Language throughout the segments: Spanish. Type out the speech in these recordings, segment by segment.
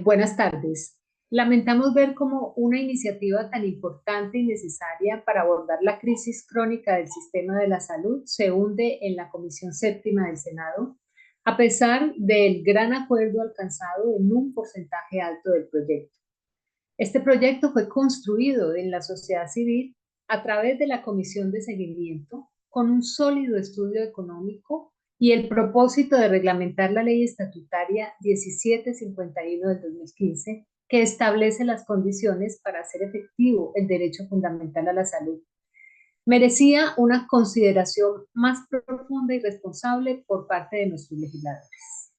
Buenas tardes. Lamentamos ver cómo una iniciativa tan importante y necesaria para abordar la crisis crónica del sistema de la salud se hunde en la Comisión Séptima del Senado, a pesar del gran acuerdo alcanzado en un porcentaje alto del proyecto. Este proyecto fue construido en la sociedad civil a través de la Comisión de Seguimiento, con un sólido estudio económico y el propósito de reglamentar la Ley Estatutaria 1751 del 2015, que establece las condiciones para hacer efectivo el derecho fundamental a la salud. Merecía una consideración más profunda y responsable por parte de nuestros legisladores.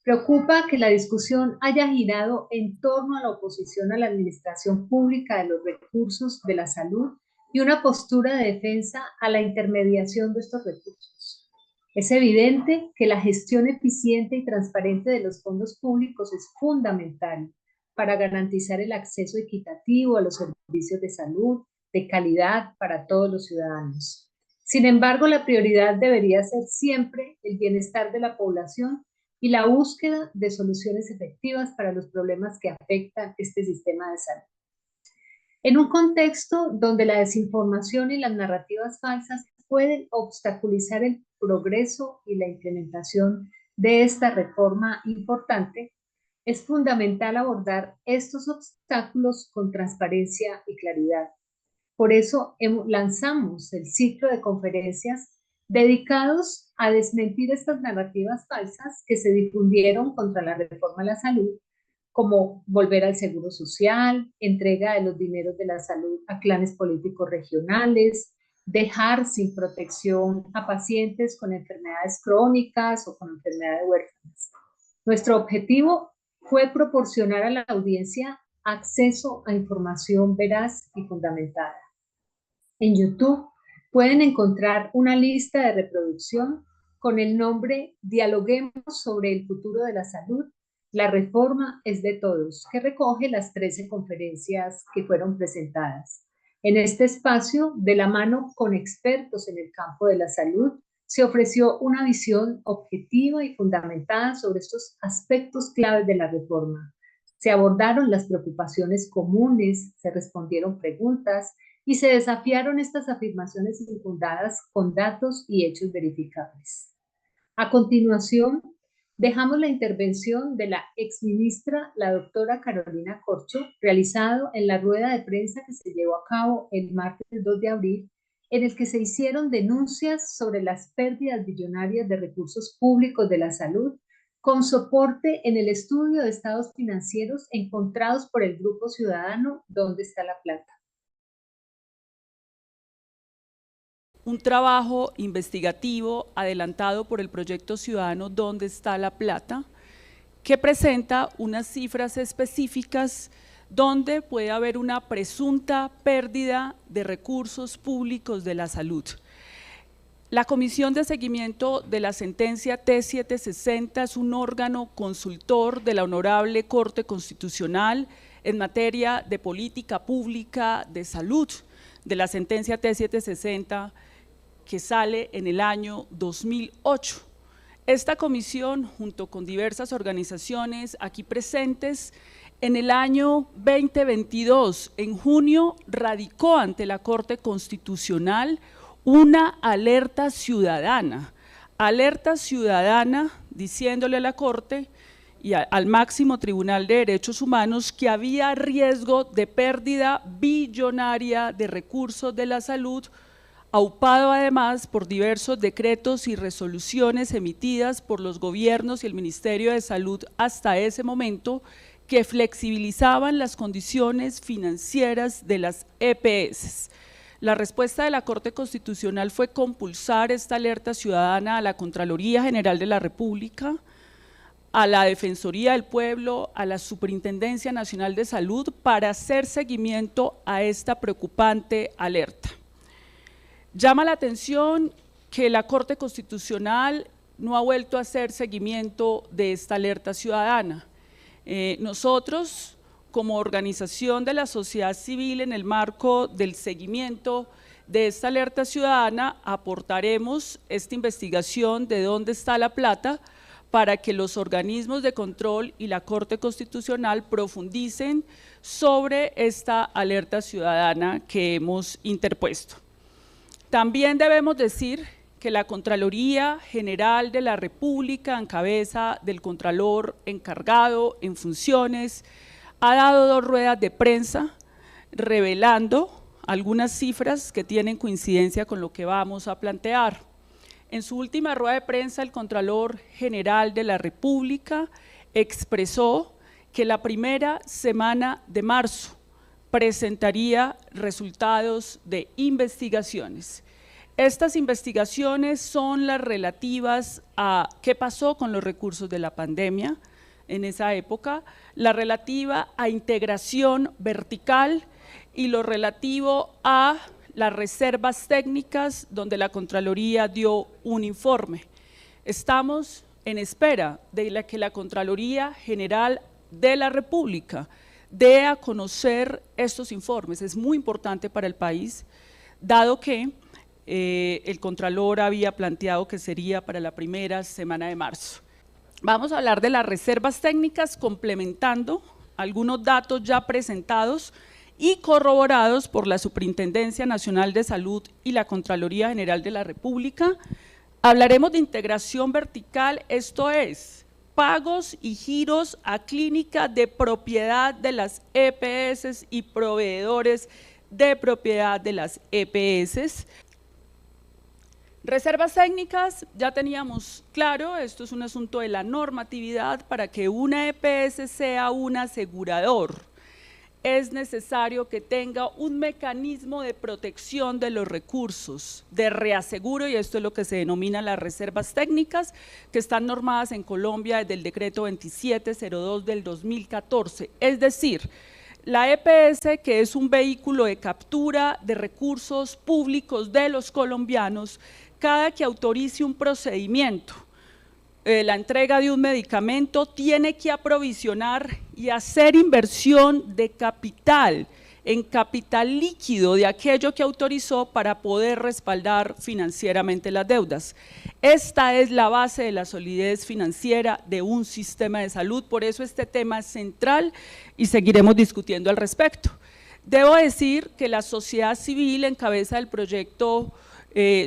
Preocupa que la discusión haya girado en torno a la oposición a la administración pública de los recursos de la salud y una postura de defensa a la intermediación de estos recursos. Es evidente que la gestión eficiente y transparente de los fondos públicos es fundamental para garantizar el acceso equitativo a los servicios de salud de calidad para todos los ciudadanos. Sin embargo, la prioridad debería ser siempre el bienestar de la población y la búsqueda de soluciones efectivas para los problemas que afectan este sistema de salud. En un contexto donde la desinformación y las narrativas falsas pueden obstaculizar el progreso y la implementación de esta reforma importante, es fundamental abordar estos obstáculos con transparencia y claridad. Por eso lanzamos el ciclo de conferencias dedicados a desmentir estas narrativas falsas que se difundieron contra la reforma a la salud, como volver al seguro social, entrega de los dineros de la salud a clanes políticos regionales, dejar sin protección a pacientes con enfermedades crónicas o con enfermedades huérfanas. Nuestro objetivo fue proporcionar a la audiencia acceso a información veraz y fundamentada. En YouTube pueden encontrar una lista de reproducción con el nombre Dialoguemos sobre el futuro de la salud. La reforma es de todos, que recoge las 13 conferencias que fueron presentadas. En este espacio, de la mano con expertos en el campo de la salud, se ofreció una visión objetiva y fundamentada sobre estos aspectos claves de la reforma. Se abordaron las preocupaciones comunes, se respondieron preguntas y se desafiaron estas afirmaciones infundadas con datos y hechos verificables. A continuación, dejamos la intervención de la exministra, la doctora Carolina Corcho, realizado en la rueda de prensa que se llevó a cabo el martes 2 de abril, en el que se hicieron denuncias sobre las pérdidas billonarias de recursos públicos de la salud, con soporte en el estudio de estados financieros encontrados por el Grupo Ciudadano ¿Dónde está la plata? Un trabajo investigativo adelantado por el proyecto ciudadano ¿Dónde está la plata?, que presenta unas cifras específicas donde puede haber una presunta pérdida de recursos públicos de la salud. La Comisión de Seguimiento de la Sentencia T760 es un órgano consultor de la Honorable Corte Constitucional en materia de política pública de salud, de la sentencia T760 que sale en el año 2008. Esta comisión, junto con diversas organizaciones aquí presentes, en el año 2022, en junio, radicó ante la Corte Constitucional una alerta ciudadana diciéndole a la Corte y al máximo Tribunal de Derechos Humanos que había riesgo de pérdida billonaria de recursos de la salud, aupado además por diversos decretos y resoluciones emitidas por los gobiernos y el Ministerio de Salud hasta ese momento, que flexibilizaban las condiciones financieras de las EPS. La respuesta de la Corte Constitucional fue compulsar esta alerta ciudadana a la Contraloría General de la República, a la Defensoría del Pueblo, a la Superintendencia Nacional de Salud, para hacer seguimiento a esta preocupante alerta. Llama la atención que la Corte Constitucional no ha vuelto a hacer seguimiento de esta alerta ciudadana. Nosotros, como organización de la sociedad civil, en el marco del seguimiento de esta alerta ciudadana, aportaremos esta investigación de dónde está la plata para que los organismos de control y la Corte Constitucional profundicen sobre esta alerta ciudadana que hemos interpuesto. También debemos decir que la Contraloría General de la República, en cabeza del Contralor encargado en funciones, ha dado 2 ruedas de prensa revelando algunas cifras que tienen coincidencia con lo que vamos a plantear. En su última rueda de prensa, el Contralor General de la República expresó que la primera semana de marzo presentaría resultados de investigaciones. Estas investigaciones son las relativas a qué pasó con los recursos de la pandemia en esa época, la relativa a integración vertical y lo relativo a las reservas técnicas, donde la Contraloría dio un informe. Estamos en espera de que la Contraloría General de la República dé a conocer estos informes. Es muy importante para el país, dado que el Contralor había planteado que sería para la primera semana de marzo. Vamos a hablar de las reservas técnicas, complementando algunos datos ya presentados y corroborados por la Superintendencia Nacional de Salud y la Contraloría General de la República. Hablaremos de integración vertical, esto es, pagos y giros a clínicas de propiedad de las EPS y proveedores de propiedad de las EPS. Reservas técnicas, ya teníamos claro, esto es un asunto de la normatividad. Para que una EPS sea un asegurador, es necesario que tenga un mecanismo de protección de los recursos, de reaseguro, y esto es lo que se denomina las reservas técnicas, que están normadas en Colombia desde el decreto 2702 del 2014, es decir, la EPS, que es un vehículo de captura de recursos públicos de los colombianos, cada que autorice un procedimiento, la entrega de un medicamento, tiene que aprovisionar y hacer inversión de capital, en capital líquido de aquello que autorizó para poder respaldar financieramente las deudas. Esta es la base de la solidez financiera de un sistema de salud, por eso este tema es central y seguiremos discutiendo al respecto. Debo decir que la sociedad civil, en cabeza del proyecto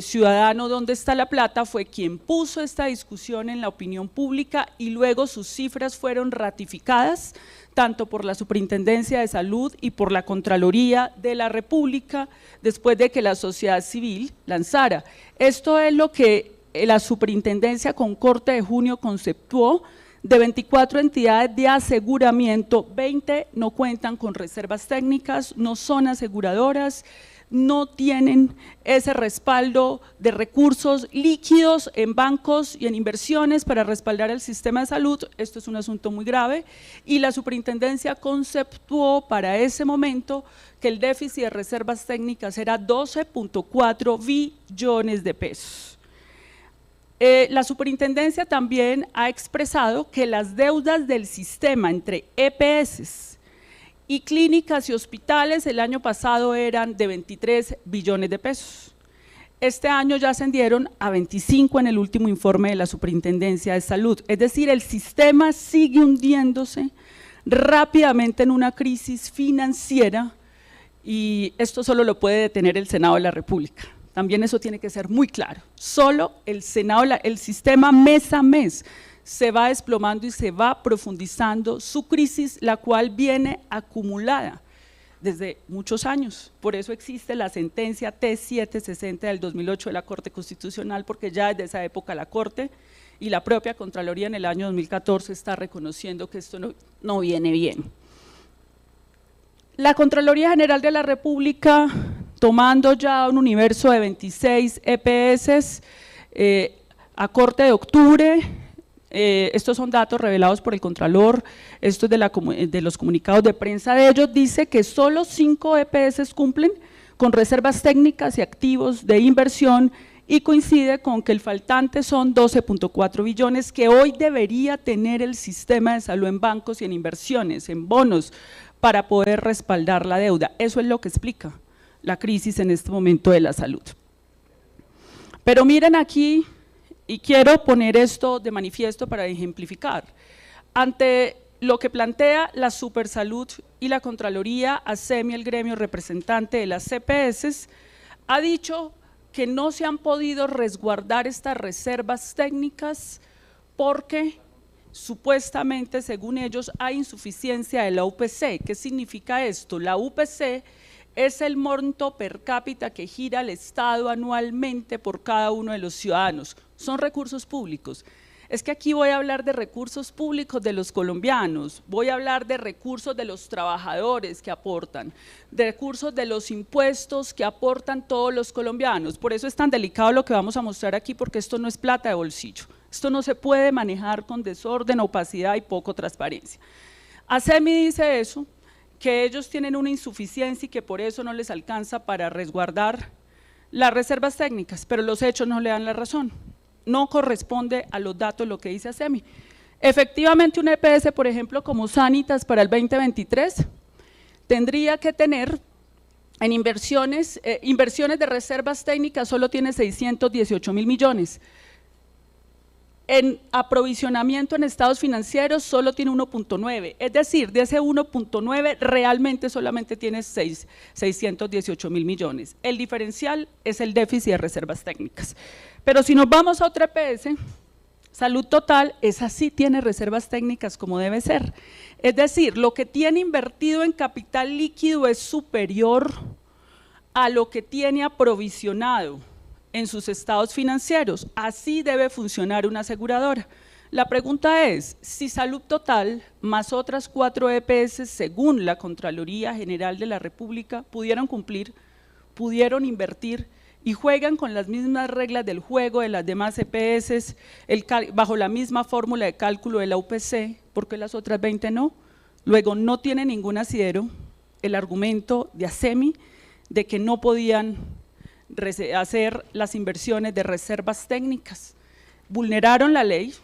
ciudadano ¿Dónde está la plata?, fue quien puso esta discusión en la opinión pública y luego sus cifras fueron ratificadas tanto por la Superintendencia de Salud y por la Contraloría de la República después de que la sociedad civil lanzara. Esto es lo que la Superintendencia con corte de junio conceptuó. De 24 entidades de aseguramiento, 20 no cuentan con reservas técnicas, no son aseguradoras, no tienen ese respaldo de recursos líquidos en bancos y en inversiones para respaldar el sistema de salud. Esto es un asunto muy grave y la Superintendencia conceptuó para ese momento que el déficit de reservas técnicas era 12.4 billones de pesos. La Superintendencia también ha expresado que las deudas del sistema entre EPS y clínicas y hospitales el año pasado eran de 23 billones de pesos. Este año ya ascendieron a 25 en el último informe de la Superintendencia de Salud. Es decir, el sistema sigue hundiéndose rápidamente en una crisis financiera y esto solo lo puede detener el Senado de la República. También eso tiene que ser muy claro. Solo el Senado, el sistema mes a mes se va desplomando y se va profundizando su crisis, la cual viene acumulada desde muchos años. Por eso existe la sentencia T760 del 2008 de la Corte Constitucional, porque ya desde esa época la Corte y la propia Contraloría en el año 2014 está reconociendo que esto no viene bien. La Contraloría General de la República, tomando ya un universo de 26 EPS, a corte de octubre, estos son datos revelados por el Contralor, esto es de los comunicados de prensa de ellos, dice que solo 5 EPS cumplen con reservas técnicas y activos de inversión y coincide con que el faltante son 12.4 billones que hoy debería tener el sistema de salud en bancos y en inversiones, en bonos, para poder respaldar la deuda. Eso es lo que explica la crisis en este momento de la salud. Pero miren aquí y quiero poner esto de manifiesto para ejemplificar. Ante lo que plantea la Supersalud y la Contraloría, ASEMI, el gremio representante de las CPS, ha dicho que no se han podido resguardar estas reservas técnicas porque supuestamente, según ellos, hay insuficiencia de la UPC. ¿Qué significa esto? La UPC es el monto per cápita que gira el Estado anualmente por cada uno de los ciudadanos. Son recursos públicos. Es que aquí voy a hablar de recursos públicos de los colombianos, voy a hablar de recursos de los trabajadores que aportan, de recursos de los impuestos que aportan todos los colombianos. Por eso es tan delicado lo que vamos a mostrar aquí, porque esto no es plata de bolsillo. Esto no se puede manejar con desorden, opacidad y poco transparencia. ASEMI dice eso, que ellos tienen una insuficiencia y que por eso no les alcanza para resguardar las reservas técnicas, pero los hechos no le dan la razón. No corresponde a los datos lo que dice ASEMI. Efectivamente, una EPS, por ejemplo, como Sanitas para el 2023, tendría que tener en inversiones de reservas técnicas, solo tiene 618.000 millones. En aprovisionamiento en estados financieros solo tiene 1.9, es decir, de ese 1.9 realmente solamente tiene 618.000 millones. El diferencial es el déficit de reservas técnicas. Pero si nos vamos a otra EPS, Salud Total, esa sí tiene reservas técnicas como debe ser. Es decir, lo que tiene invertido en capital líquido es superior a lo que tiene aprovisionado en sus estados financieros. Así debe funcionar una aseguradora. La pregunta es, si Salud Total más otras 4 EPS, según la Contraloría General de la República, pudieron cumplir, pudieron invertir y juegan con las mismas reglas del juego de las demás EPS, bajo la misma fórmula de cálculo de la UPC, ¿por qué las otras 20 no? Luego, no tiene ningún asidero el argumento de ASEMI de que no podían hacer las inversiones de reservas técnicas. Vulneraron la ley,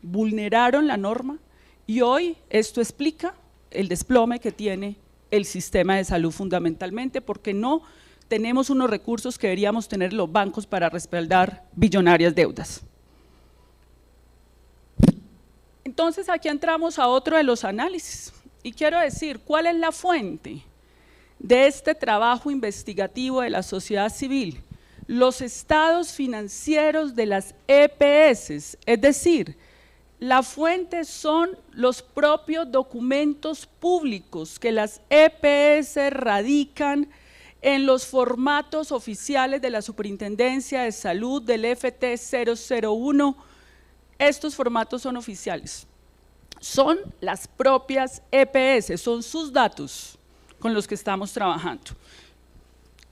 vulneraron la norma y hoy esto explica el desplome que tiene el sistema de salud fundamentalmente, porque no tenemos unos recursos que deberíamos tener los bancos para respaldar billonarias deudas. Entonces aquí entramos a otro de los análisis y quiero decir, ¿cuál es la fuente de este trabajo investigativo de la sociedad civil? Los estados financieros de las EPS, es decir, la fuente son los propios documentos públicos que las EPS radican en los formatos oficiales de la Superintendencia de Salud del FT 001, estos formatos son oficiales, son las propias EPS, son sus datos con los que estamos trabajando.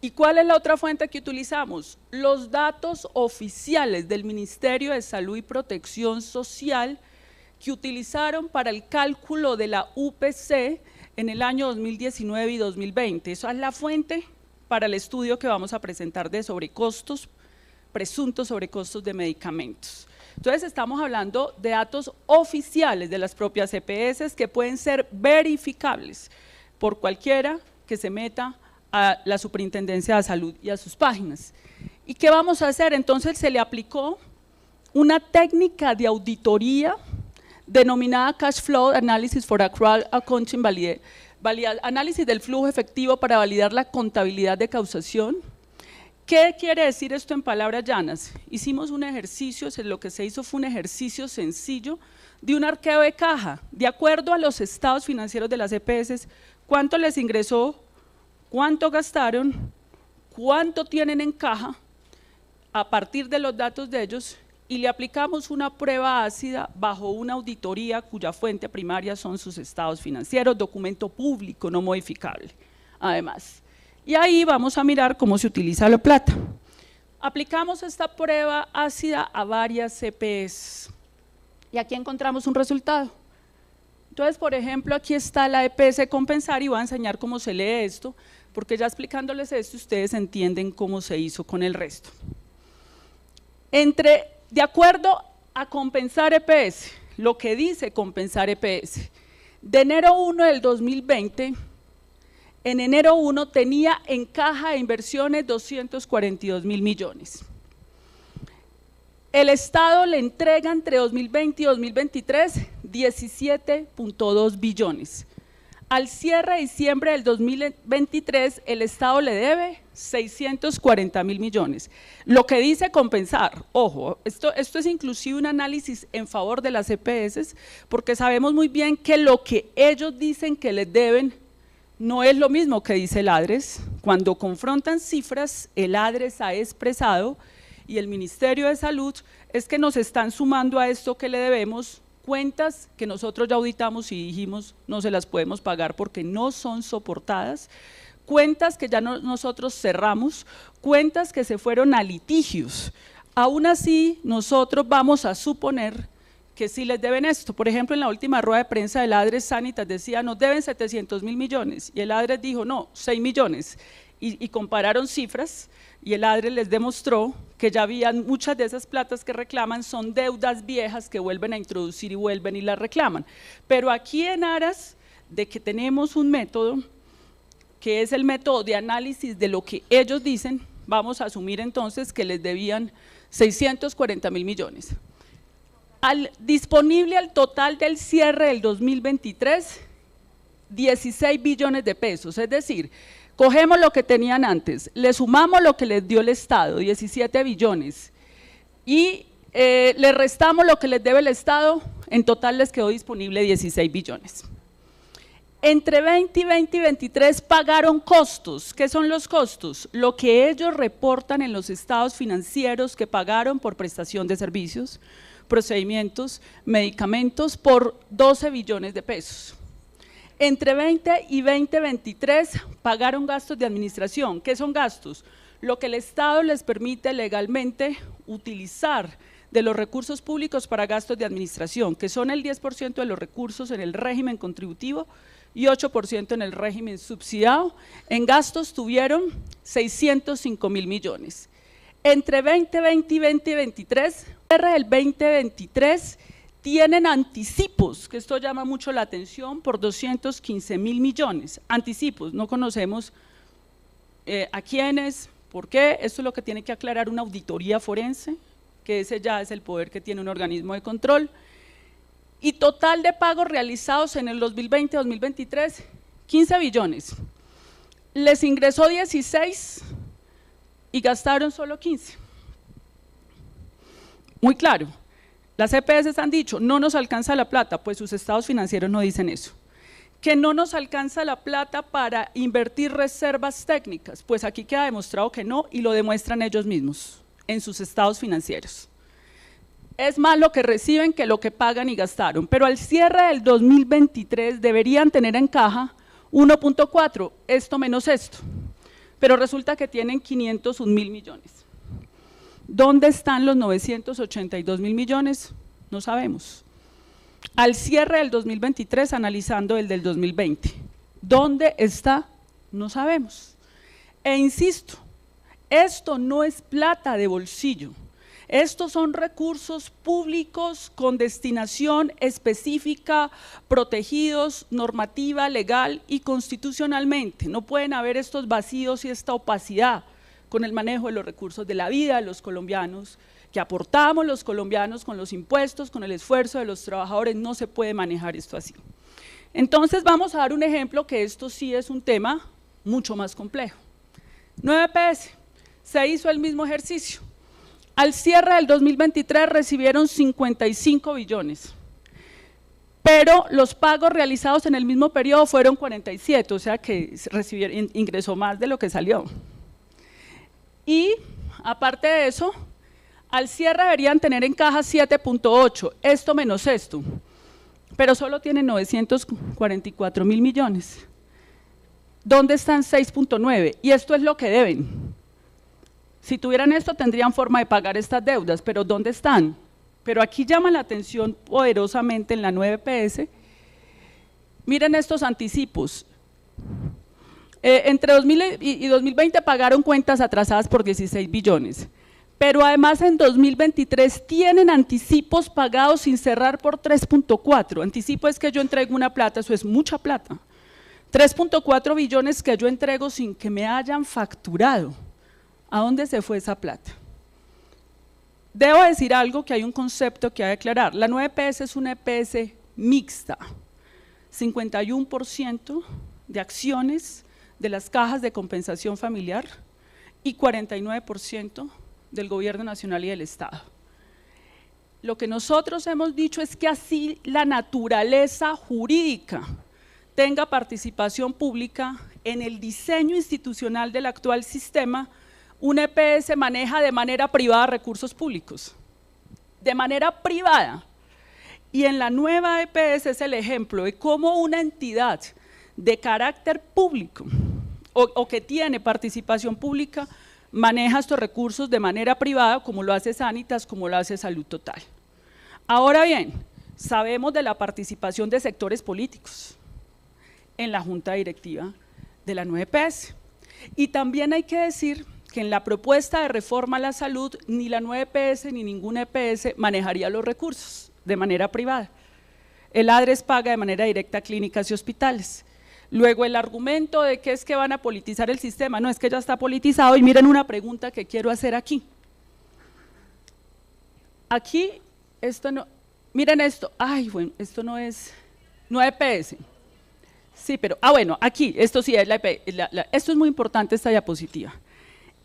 ¿Y cuál es la otra fuente que utilizamos? Los datos oficiales del Ministerio de Salud y Protección Social que utilizaron para el cálculo de la UPC en el año 2019 y 2020. Esa es la fuente para el estudio que vamos a presentar de sobrecostos, presuntos sobrecostos de medicamentos. Entonces estamos hablando de datos oficiales de las propias EPS que pueden ser verificables por cualquiera que se meta a la Superintendencia de Salud y a sus páginas. ¿Y qué vamos a hacer? Entonces se le aplicó una técnica de auditoría denominada Cash Flow Analysis for Accrual Accounting análisis del flujo efectivo para validar la contabilidad de causación. ¿Qué quiere decir esto en palabras llanas? Hicimos un ejercicio, lo que se hizo fue un ejercicio sencillo de un arqueo de caja, de acuerdo a los estados financieros de las EPS, cuánto les ingresó, cuánto gastaron, cuánto tienen en caja, a partir de los datos de ellos, y le aplicamos una prueba ácida bajo una auditoría cuya fuente primaria son sus estados financieros, documento público no modificable, además. Y ahí vamos a mirar cómo se utiliza la plata. Aplicamos esta prueba ácida a varias EPS y aquí encontramos un resultado. Entonces, por ejemplo, aquí está la EPS Compensar y voy a enseñar cómo se lee esto, porque ya explicándoles esto ustedes entienden cómo se hizo con el resto. De acuerdo a Compensar EPS, lo que dice Compensar EPS, de enero 1 del 2020, en enero 1 tenía en caja de inversiones 242.000 millones. El Estado le entrega entre 2020 y 2023 17.2 billones. Al cierre de diciembre del 2023, el Estado le debe 640.000 millones. Lo que dice compensar, ojo, esto es inclusive un análisis en favor de las EPS, porque sabemos muy bien que lo que ellos dicen que les deben no es lo mismo que dice el ADRES. Cuando confrontan cifras, el ADRES ha expresado, y el Ministerio de Salud, es que nos están sumando a esto que le debemos cuentas que nosotros ya auditamos y dijimos no se las podemos pagar porque no son soportadas, cuentas que ya nosotros cerramos, cuentas que se fueron a litigios. Aún así, nosotros vamos a suponer que sí les deben esto. Por ejemplo, en la última rueda de prensa del ADRES Sanitas decía nos deben 700.000 millones y el ADRES dijo no, 6 millones y compararon cifras y el ADRES les demostró que ya habían muchas de esas platas que reclaman son deudas viejas que vuelven a introducir y vuelven y las reclaman. Pero aquí en aras de que tenemos un método que es el método de análisis de lo que ellos dicen, vamos a asumir entonces que les debían 640.000 millones. Disponible al total del cierre del 2023, 16 billones de pesos, es decir, cogemos lo que tenían antes, le sumamos lo que les dio el Estado, 17 billones, y le restamos lo que les debe el Estado, en total les quedó disponible 16 billones. Entre 2020 y 2023 pagaron costos. ¿Qué son los costos? Lo que ellos reportan en los estados financieros que pagaron por prestación de servicios, procedimientos, medicamentos por 12 billones de pesos. Entre 20 y 2023 pagaron gastos de administración. ¿Qué son gastos? Lo que el Estado les permite legalmente utilizar de los recursos públicos para gastos de administración, que son el 10% de los recursos en el régimen contributivo y 8% en el régimen subsidiado. En gastos tuvieron 605.000 millones. Entre 2020 y 2023, el 2023 tienen anticipos, que esto llama mucho la atención, por 215.000 millones. Anticipos, no conocemos a quiénes, por qué, esto es lo que tiene que aclarar una auditoría forense, que ese ya es el poder que tiene un organismo de control. Y total de pagos realizados en el 2020-2023, 15 billones. Les ingresó 16 y gastaron solo 15. Muy claro. Las EPS han dicho, no nos alcanza la plata, pues sus estados financieros no dicen eso. Que no nos alcanza la plata para invertir reservas técnicas, pues aquí queda demostrado que no y lo demuestran ellos mismos en sus estados financieros. Es más lo que reciben que lo que pagan y gastaron, pero al cierre del 2023 deberían tener en caja 1.4, esto menos esto, pero resulta que tienen 501.000 millones. ¿Dónde están los 982.000 millones? No sabemos. Al cierre del 2023, analizando el del 2020, ¿dónde está? No sabemos. E insisto, esto no es plata de bolsillo, estos son recursos públicos con destinación específica, protegidos, normativa, legal y constitucionalmente. No pueden haber estos vacíos y esta opacidad con el manejo de los recursos de la vida de los colombianos, que aportamos los colombianos con los impuestos, con el esfuerzo de los trabajadores, no se puede manejar esto así. Entonces vamos a dar un ejemplo que esto sí es un tema mucho más complejo. 9 EPS, se hizo el mismo ejercicio. Al cierre del 2023 recibieron 55 billones, pero los pagos realizados en el mismo periodo fueron 47, o sea que ingresó más de lo que salió. Y aparte de eso, al cierre deberían tener en caja 7.8, esto menos esto, pero solo tienen 944.000 millones. ¿Dónde están 6.9? Y esto es lo que deben. Si tuvieran esto tendrían forma de pagar estas deudas, pero ¿dónde están? Pero aquí llama la atención poderosamente en la 9 EPS, miren estos anticipos. Entre 2000 y 2020 pagaron cuentas atrasadas por 16 billones, pero además en 2023 tienen anticipos pagados sin cerrar por 3.4, anticipo es que yo entrego una plata, eso es mucha plata, 3.4 billones que yo entrego sin que me hayan facturado. ¿A dónde se fue esa plata? Debo decir algo, que hay un concepto que hay que aclarar. La nueva EPS es una EPS mixta. 51% de acciones de las cajas de compensación familiar y 49% del Gobierno Nacional y del Estado. Lo que nosotros hemos dicho es que así la naturaleza jurídica tenga participación pública en el diseño institucional del actual sistema, una EPS maneja de manera privada recursos públicos, de manera privada. Y en la nueva EPS es el ejemplo de cómo una entidad de carácter público o que tiene participación pública maneja estos recursos de manera privada, como lo hace Sanitas, como lo hace Salud Total. Ahora bien, sabemos de la participación de sectores políticos en la junta directiva de la nueva EPS. Y también hay que decir que en la propuesta de reforma a la salud, ni la nueva EPS ni ninguna EPS manejaría los recursos de manera privada. El ADRES paga de manera directa a clínicas y hospitales. Luego el argumento de que es que van a politizar el sistema, no, es que ya está politizado. Y miren una pregunta que quiero hacer aquí. Aquí, esto no, miren esto, ay, bueno, esto no es EPS. Sí, pero, bueno, aquí, esto sí es la EPS, esto es muy importante, esta diapositiva.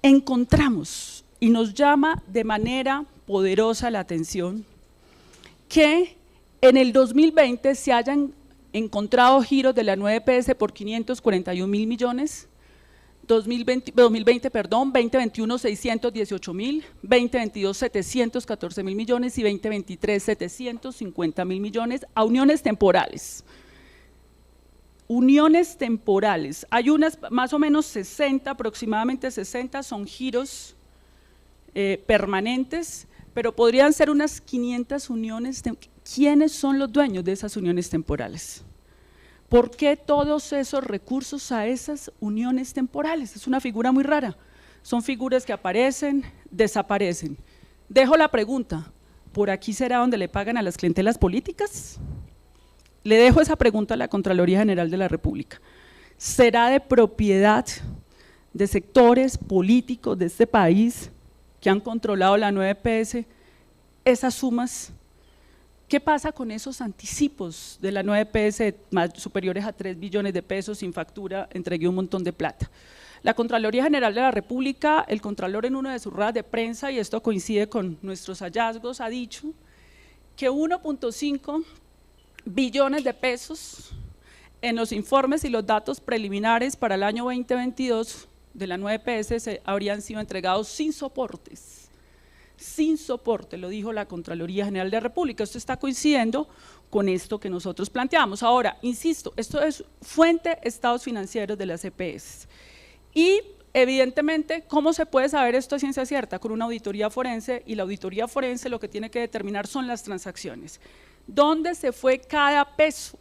Encontramos, y nos llama de manera poderosa la atención, que en el 2020 se hayan encontrado giros de la nueva EPS por 541 mil millones, 2021 618 mil, 2022 714 mil millones y 2023 750 mil millones a uniones temporales. Uniones temporales, hay unas más o menos 60, aproximadamente 60 son giros permanentes, pero podrían ser unas 500 uniones. ¿Quiénes son los dueños de esas uniones temporales? ¿Por qué todos esos recursos a esas uniones temporales? Es una figura muy rara, son figuras que aparecen, desaparecen. Dejo la pregunta, ¿por aquí será donde le pagan a las clientelas políticas? Le dejo esa pregunta a la Contraloría General de la República. ¿Será de propiedad de sectores políticos de este país que han controlado la nueva EPS esas sumas? ¿Qué pasa con esos anticipos de la nueva EPS superiores a 3 billones de pesos sin factura? Entregué un montón de plata. La Contraloría General de la República, el Contralor en una de sus ruedas de prensa, y esto coincide con nuestros hallazgos, ha dicho que 1.5 billones de pesos en los informes y los datos preliminares para el año 2022 de la nueva EPS habrían sido entregados sin soportes. Sin soporte, lo dijo la Contraloría General de la República. Esto está coincidiendo con esto que nosotros planteamos. Ahora, insisto, esto es fuente estados financieros de las EPS. Y evidentemente, ¿cómo se puede saber esto a ciencia cierta? Con una auditoría forense, y la auditoría forense lo que tiene que determinar son las transacciones. ¿Dónde se fue cada peso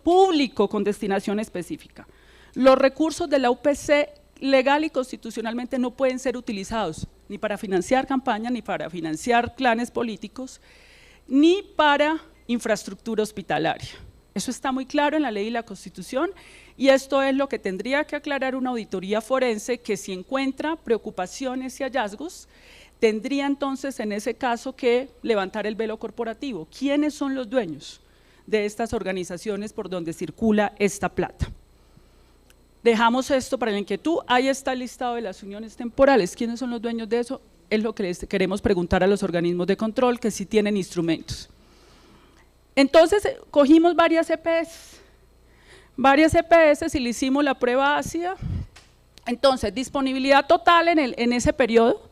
público con destinación específica? Los recursos de la UPC legal y constitucionalmente no pueden ser utilizados ni para financiar campañas, ni para financiar clanes políticos, ni para infraestructura hospitalaria. Eso está muy claro en la ley y la Constitución, y esto es lo que tendría que aclarar una auditoría forense, que si encuentra preocupaciones y hallazgos, tendría entonces en ese caso que levantar el velo corporativo. ¿Quiénes son los dueños de estas organizaciones por donde circula esta plata? Dejamos esto para la inquietud. Ahí está el listado de las uniones temporales. ¿Quiénes son los dueños de eso? Es lo que les queremos preguntar a los organismos de control, que sí tienen instrumentos. Entonces, cogimos varias EPS y le hicimos la prueba ácida. Entonces, disponibilidad total en ese periodo,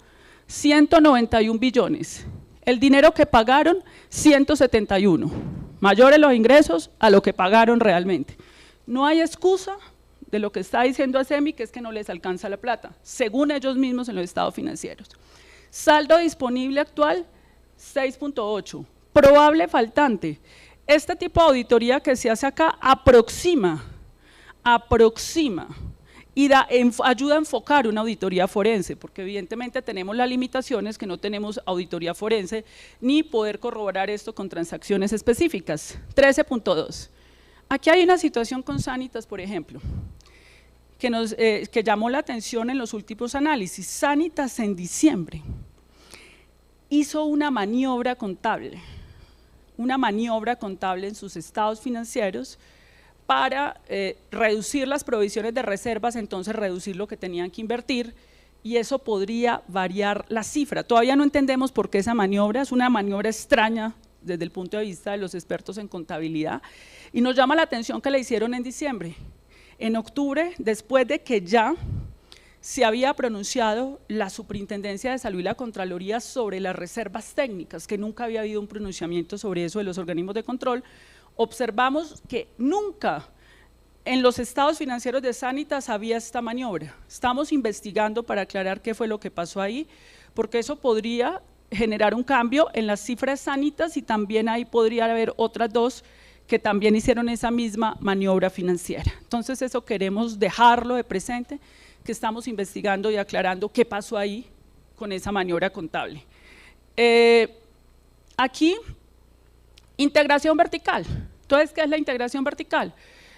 191 billones. El dinero que pagaron, 171. Mayores los ingresos a lo que pagaron realmente. No hay excusa de lo que está diciendo ASEMI, que es que no les alcanza la plata, según ellos mismos en los estados financieros. Saldo disponible actual, 6.8. Probable faltante. Este tipo de auditoría que se hace acá aproxima y ayuda a enfocar una auditoría forense, porque evidentemente tenemos las limitaciones que no tenemos auditoría forense, ni poder corroborar esto con transacciones específicas. 13.2. Aquí hay una situación con Sanitas, por ejemplo, que llamó la atención en los últimos análisis. Sanitas en diciembre hizo una maniobra contable en sus estados financieros para reducir las provisiones de reservas, entonces reducir lo que tenían que invertir, y eso podría variar la cifra. Todavía no entendemos por qué esa maniobra, es una maniobra extraña desde el punto de vista de los expertos en contabilidad, y nos llama la atención que la hicieron en diciembre. En octubre, después de que ya se había pronunciado la Superintendencia de Salud y la Contraloría sobre las reservas técnicas, que nunca había habido un pronunciamiento sobre eso de los organismos de control, observamos que nunca en los estados financieros de Sanitas había esta maniobra. Estamos investigando para aclarar qué fue lo que pasó ahí, porque eso podría generar un cambio en las cifras Sanitas, y también ahí podría haber otras dos que también hicieron esa misma maniobra financiera. Entonces eso queremos dejarlo de presente, que estamos investigando y aclarando qué pasó ahí con esa maniobra contable. Aquí, integración vertical. Entonces, ¿qué es la integración vertical?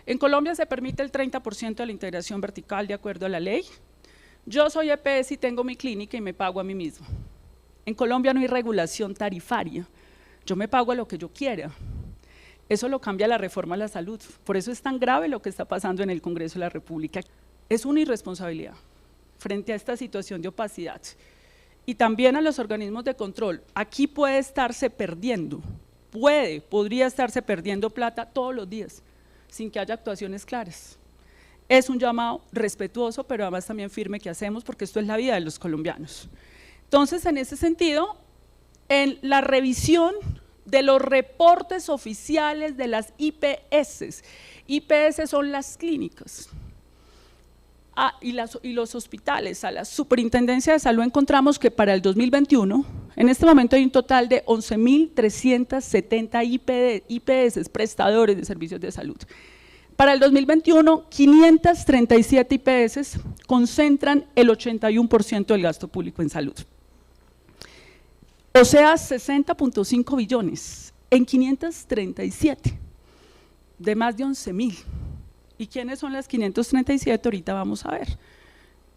En Colombia se permite el 30% de la integración vertical de acuerdo a la ley. Yo soy EPS y tengo mi clínica y me pago a mí mismo. En Colombia no hay regulación tarifaria, yo me pago a lo que yo quiera. Eso lo cambia la reforma a la salud, por eso es tan grave lo que está pasando en el Congreso de la República. Es una irresponsabilidad frente a esta situación de opacidad. Y también a los organismos de control, aquí puede estarse perdiendo, podría estarse perdiendo plata todos los días, sin que haya actuaciones claras. Es un llamado respetuoso, pero además también firme que hacemos, porque esto es la vida de los colombianos. Entonces, en ese sentido, en la revisión de los reportes oficiales de las IPS, IPS son las clínicas, y los hospitales, a la Superintendencia de Salud encontramos que para el 2021, en este momento hay un total de 11.370 IPS, prestadores de servicios de salud. Para el 2021, 537 IPS concentran el 81% del gasto público en salud. O sea, 60.5 billones en 537, de más de 11.000. ¿Y quiénes son las 537? Ahorita vamos a ver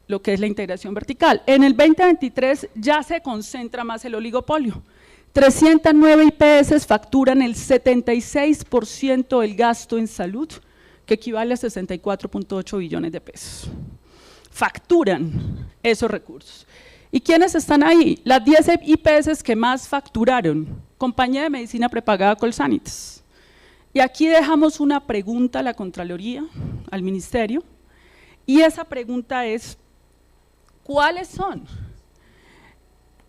lo que es la integración vertical. En el 2023 ya se concentra más el oligopolio. 309 IPS facturan el 76% del gasto en salud, que equivale a 64.8 billones de pesos. Facturan esos recursos. ¿Y quiénes están ahí? Las 10 IPS que más facturaron: Compañía de Medicina Prepagada Colsanitas. Y aquí dejamos una pregunta a la Contraloría, al Ministerio, y esa pregunta es: ¿cuáles son?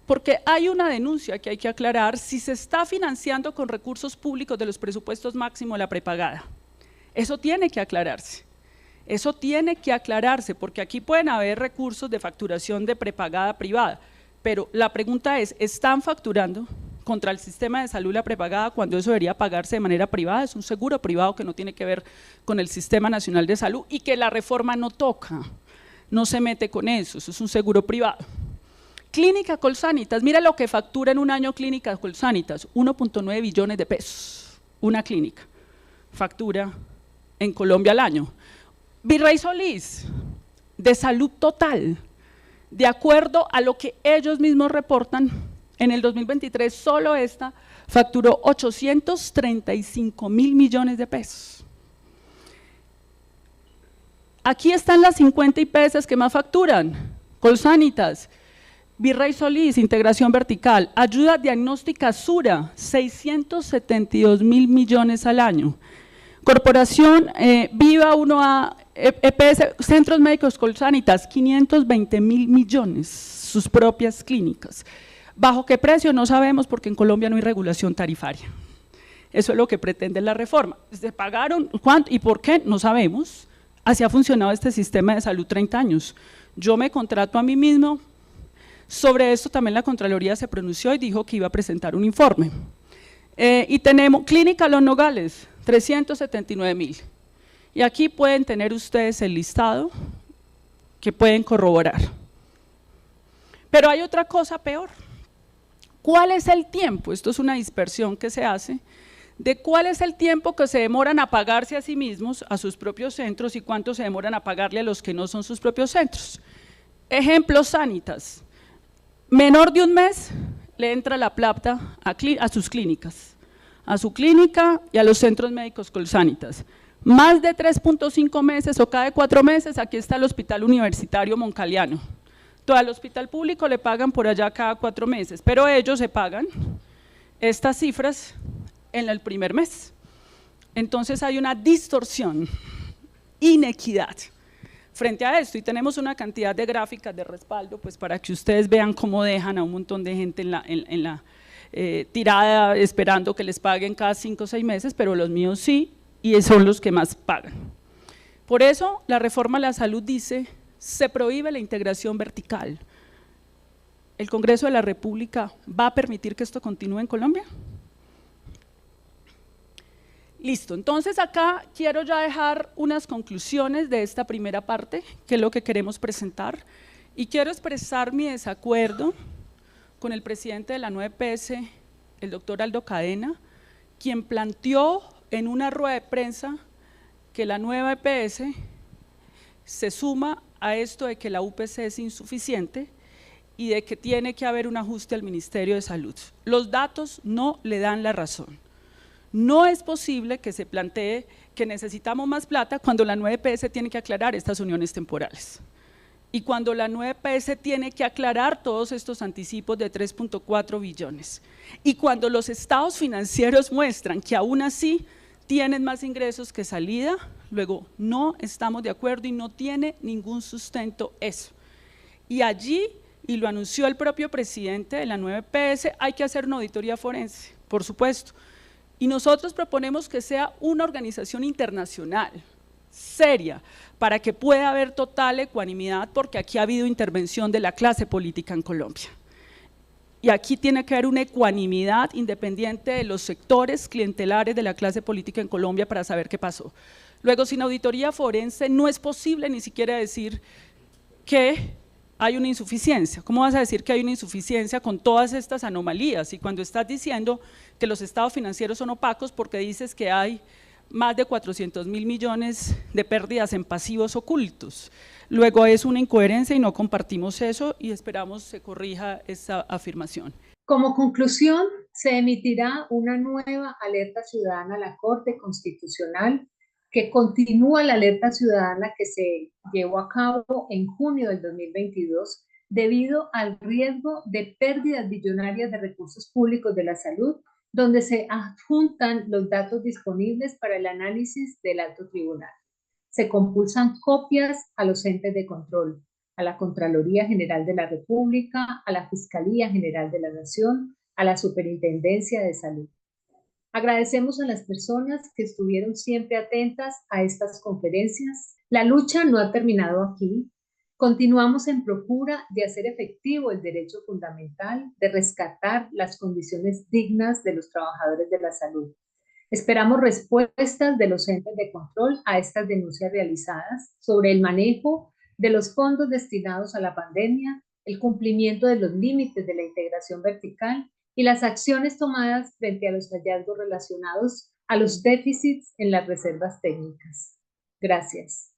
Porque hay una denuncia que hay que aclarar si se está financiando con recursos públicos de los presupuestos máximos de la prepagada. Eso tiene que aclararse. Eso tiene que aclararse, porque aquí pueden haber recursos de facturación de prepagada privada, pero la pregunta es: ¿están facturando contra el sistema de salud la prepagada cuando eso debería pagarse de manera privada? Es un seguro privado que no tiene que ver con el Sistema Nacional de Salud y que la reforma no toca, no se mete con eso es un seguro privado. Clínica Colsanitas, mira lo que factura en un año Clínica Colsanitas: 1.9 billones de pesos, una clínica factura en Colombia al año. Virrey Solís, de Salud Total, de acuerdo a lo que ellos mismos reportan, en el 2023 solo esta facturó 835.000 millones de pesos. Aquí están las 50 IPS que más facturan: Colsanitas, Virrey Solís, integración vertical, ayuda diagnóstica Sura, 672.000 millones al año. Corporación Viva 1A, EPS, Centros Médicos Colsanitas, 520.000 millones, sus propias clínicas. ¿Bajo qué precio? No sabemos, porque en Colombia no hay regulación tarifaria. Eso es lo que pretende la reforma. ¿Se pagaron? ¿Cuánto? ¿Y por qué? No sabemos. Así ha funcionado este sistema de salud 30 años. Yo me contrato a mí mismo. Sobre esto también la Contraloría se pronunció y dijo que iba a presentar un informe. Y tenemos Clínica Los Nogales, 379.000. Y aquí pueden tener ustedes el listado que pueden corroborar. Pero hay otra cosa peor. ¿Cuál es el tiempo? Esto es una dispersión que se hace de cuál es el tiempo que se demoran a pagarse a sí mismos, a sus propios centros, y cuánto se demoran a pagarle a los que no son sus propios centros. Ejemplo, Sanitas, menor de un mes le entra la plata a sus clínicas, a su clínica y a los centros médicos Colsanitas. Más de 3.5 meses o cada 4 meses, aquí está el Hospital Universitario Moncaliano. Todo el hospital público le pagan por allá cada 4 meses, pero ellos se pagan estas cifras en el primer mes. Entonces hay una distorsión, inequidad frente a esto, y tenemos una cantidad de gráficas de respaldo pues para que ustedes vean cómo dejan a un montón de gente en la tirada esperando que les paguen cada 5 o 6 meses, pero los míos sí, y son los que más pagan. Por eso la reforma a la salud dice, se prohíbe la integración vertical. ¿El Congreso de la República va a permitir que esto continúe en Colombia? Listo, entonces acá quiero ya dejar unas conclusiones de esta primera parte, que es lo que queremos presentar, y quiero expresar mi desacuerdo con el presidente de la nueva EPS, el doctor Aldo Cadena, quien planteó en una rueda de prensa que la nueva EPS se suma a esto de que la UPC es insuficiente y de que tiene que haber un ajuste al Ministerio de Salud. Los datos no le dan la razón. No es posible que se plantee que necesitamos más plata cuando la nueva EPS tiene que aclarar estas uniones temporales. Y cuando la nueva EPS tiene que aclarar todos estos anticipos de 3.4 billones. Y cuando los estados financieros muestran que aún así tienen más ingresos que salida, luego no estamos de acuerdo y no tiene ningún sustento eso. Y allí, y lo anunció el propio presidente de la nueva EPS, hay que hacer una auditoría forense, por supuesto. Y nosotros proponemos que sea una organización internacional, seria, para que pueda haber total ecuanimidad, porque aquí ha habido intervención de la clase política en Colombia. Y aquí tiene que haber una ecuanimidad independiente de los sectores clientelares de la clase política en Colombia para saber qué pasó. Luego, sin auditoría forense no es posible ni siquiera decir que hay una insuficiencia. ¿Cómo vas a decir que hay una insuficiencia con todas estas anomalías? Y cuando estás diciendo que los estados financieros son opacos porque dices que hay más de 400.000 millones de pérdidas en pasivos ocultos. Luego es una incoherencia y no compartimos eso y esperamos se corrija esa afirmación. Como conclusión, se emitirá una nueva alerta ciudadana a la Corte Constitucional que continúa la alerta ciudadana que se llevó a cabo en junio del 2022 debido al riesgo de pérdidas billonarias de recursos públicos de la salud, donde se adjuntan los datos disponibles para el análisis del alto tribunal. Se compulsan copias a los entes de control, a la Contraloría General de la República, a la Fiscalía General de la Nación, a la Superintendencia de Salud. Agradecemos a las personas que estuvieron siempre atentas a estas conferencias. La lucha no ha terminado aquí. Continuamos en procura de hacer efectivo el derecho fundamental de rescatar las condiciones dignas de los trabajadores de la salud. Esperamos respuestas de los entes de control a estas denuncias realizadas sobre el manejo de los fondos destinados a la pandemia, el cumplimiento de los límites de la integración vertical y las acciones tomadas frente a los hallazgos relacionados a los déficits en las reservas técnicas. Gracias.